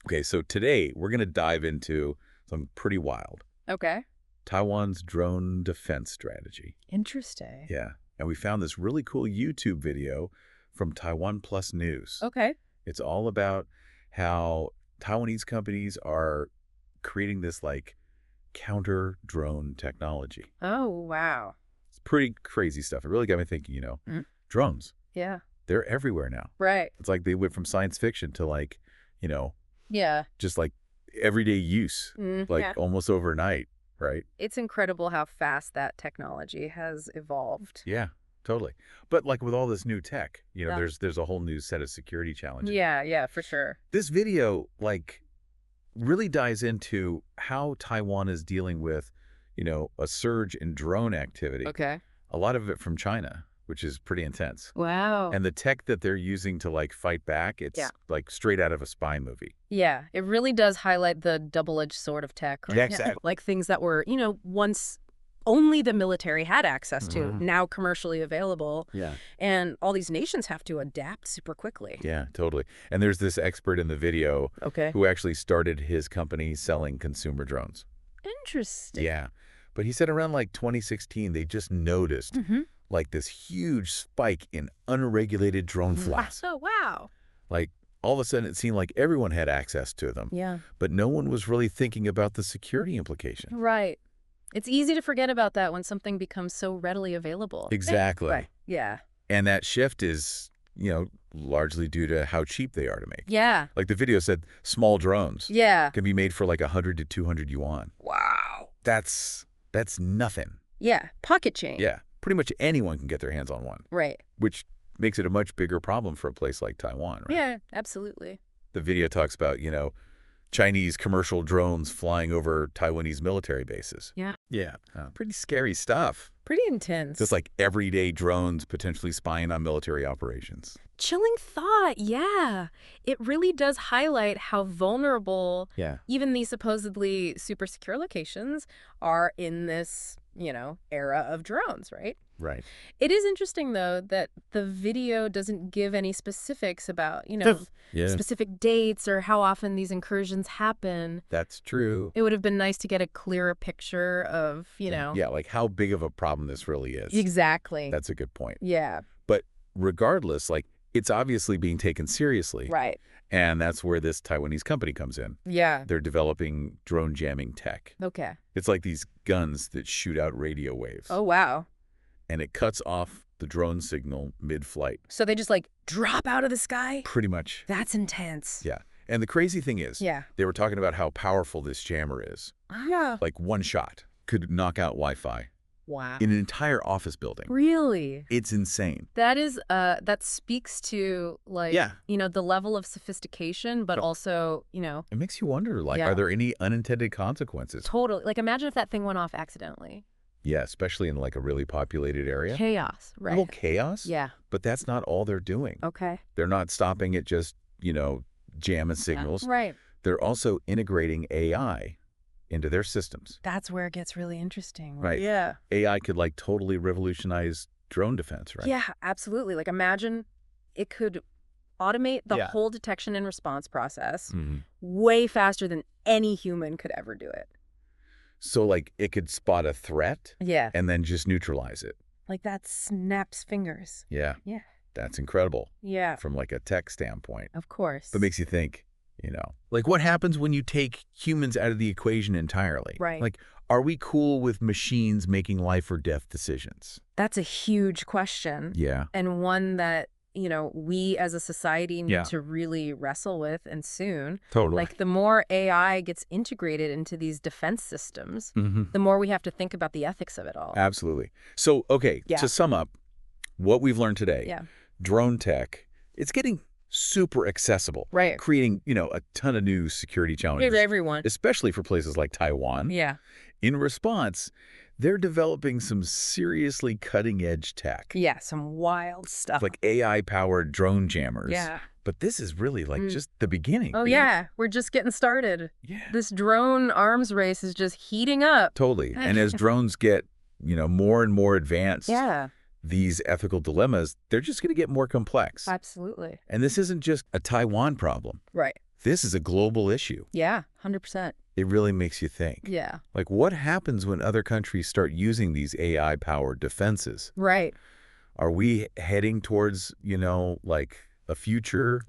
Okay, so today we're going to dive into something pretty wild. Okay. Taiwan's drone defense strategy. Interesting. Yeah. And we found this really cool YouTube video from TaiwanPlus News. Okay. It's all about how Taiwanese companies are creating this like counter drone technology. Oh, wow. It's pretty crazy stuff. It really got me thinking, drones, Yeah. they're everywhere now. Right. It's like they went from science fiction to like, Yeah. just like everyday use, like Yeah. almost overnight, right? It's incredible how fast that technology has evolved. Yeah, totally. But like with all this new tech, Yeah. there's a whole new set of security challenges. Yeah, for sure. This video like really dives into how Taiwan is dealing with, a surge in drone activity. Okay. A lot of it from China, which is pretty intense. Wow. And the tech that they're using to like fight back, it's like straight out of a spy movie. Yeah, it really does highlight the double-edged sword of tech. Right? Yeah, exactly. Like things that were, once only the military had access to, now commercially available. Yeah. And all these nations have to adapt super quickly. Yeah, totally. And there's this expert in the video Okay. who actually started his company selling consumer drones. Interesting. Yeah. But he said around like 2016, they just noticed like this huge spike in unregulated drone flights. Oh, wow. Like all of a sudden it seemed like everyone had access to them. Yeah. But no one was really thinking about the security implication. Right. It's easy to forget about that when something becomes so readily available. Exactly. Right. Yeah. And that shift is, largely due to how cheap they are to make. Yeah. Like the video said, small drones Yeah. can be made for like 100 to 200 yuan. Wow. That's nothing. Yeah. Pocket change. Yeah. Pretty much anyone can get their hands on one, Right. which makes it a much bigger problem for a place like Taiwan, right? Yeah, absolutely. The video talks about, Chinese commercial drones flying over Taiwanese military bases. Yeah. Yeah. Pretty scary stuff. Pretty intense. Just like everyday drones potentially spying on military operations. Chilling thought. Yeah. It really does highlight how vulnerable even these supposedly super secure locations are in this, era of drones, right? Right. It is interesting, though, that the video doesn't give any specifics about, specific dates or how often these incursions happen. That's true. It would have been nice to get a clearer picture of, Yeah, like how big of a problem this really is. Exactly. That's a good point. Yeah. But regardless, like it's obviously being taken seriously. Right. And that's where this Taiwanese company comes in. Yeah. They're developing drone jamming tech. Okay. It's like these guns that shoot out radio waves. Oh, wow. And it cuts off the drone signal mid-flight. So they just like drop out of the sky? Pretty much. That's intense. Yeah. And the crazy thing is, Yeah. they were talking about how powerful this jammer is. Yeah. Like one shot could knock out Wi-Fi Wow. in an entire office building. Really? It's insane. That is, that speaks to like, the level of sophistication, but also, It makes you wonder, like, Yeah. are there any unintended consequences? totally. Like imagine if that thing went off accidentally. Yeah, especially in like a really populated area. Chaos, right? Well, chaos. Yeah. But that's not all they're doing. Okay. They're not stopping at just, jamming signals. Right. They're also integrating AI into their systems. That's where it gets really interesting. Right. Yeah. AI could like totally revolutionize drone defense, right? Yeah, absolutely. Like imagine it could automate the whole detection and response process way faster than any human could ever do it. So like it could spot a threat Yeah. and then just neutralize it. Like that snaps fingers. Yeah. Yeah. That's incredible Yeah. from like a tech standpoint. Of course. But makes you think, like what happens when you take humans out of the equation entirely? Right. Like, are we cool with machines making life or death decisions? That's a huge question. Yeah. And one that, we as a society need to really wrestle with, and soon. Totally. Like the more AI gets integrated into these defense systems, the more we have to think about the ethics of it all. Absolutely. So, okay, to sum up what we've learned today, drone tech, it's getting super accessible. Right. Creating, a ton of new security challenges. Everyone. Especially for places like Taiwan. Yeah. In response, they're developing some seriously cutting-edge tech. Yeah, some wild stuff. Like AI-powered drone jammers. Yeah. But this is really like just the beginning. Oh, yeah. We're just getting started. Yeah. This drone arms race is just heating up. Totally. And as drones get, more and more advanced, Yeah. these ethical dilemmas, they're just going to get more complex. Absolutely. And this isn't just a Taiwan problem. Right. this is a global issue. Yeah, 100%. It really makes you think. Yeah. Like, what happens when other countries start using these AI-powered defenses? Right. Are we heading towards, like a future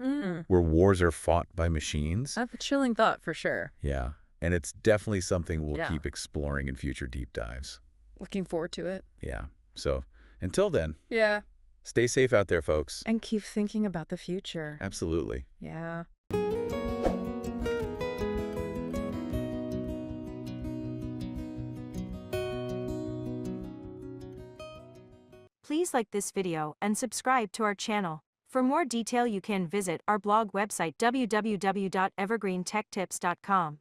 where wars are fought by machines? That's a chilling thought for sure. Yeah. And it's definitely something we'll Yeah. keep exploring in future deep dives. Looking forward to it. Yeah. So until then, Yeah. stay safe out there, folks. And keep thinking about the future. Absolutely. Yeah. Please like this video and subscribe to our channel. For more detail, you can visit our blog website www.evergreentechtips.com.